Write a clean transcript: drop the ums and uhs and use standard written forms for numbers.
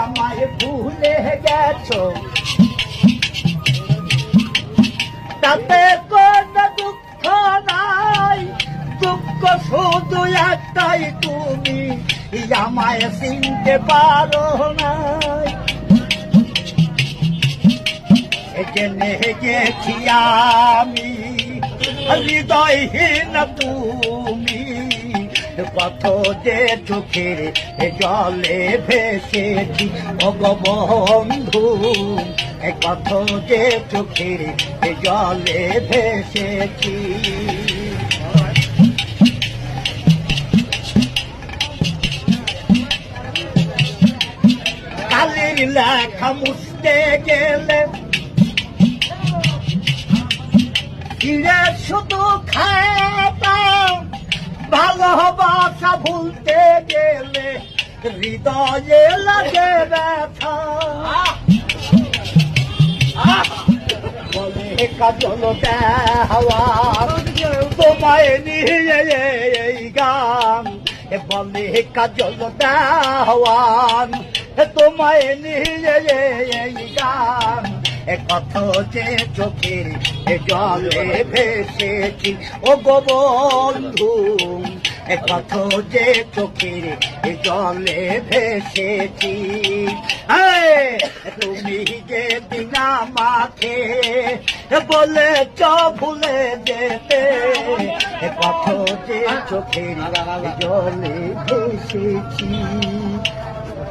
আমায় ভুলে গেছো, তাতে কোনো দুঃখ নাই, দুঃখ শুধু একটাই, তুমি আমায় চিনতে পারো নাই। জেনে গেছি আমি হৃদয়হীন তুমি, কত যে চোখের জলে ভেসেছি ভগবন্ধু, কত যে চোখের জলে ভেসেছি। কালির লেখা মুছতে গেলে ফিরে শুধু খাতা, ভালোবাসা ভুলতে গেলে হৃদয়ে লাগে ব্যথা। বলে কাজল দেওয়া তোমায় নিয়ে এই গান, বলে কাজল দেওয়ান তোমায় নিয়ে এই গান, কত যে চোখের জলে ভেসেছি ও গো বন্ধু, কত যে চোখের জলে ভেসেছি। তুমি যে দিন আমাকে বলেছ ভুলে যেতে, কত যে চোখের জলে ভেসেছি।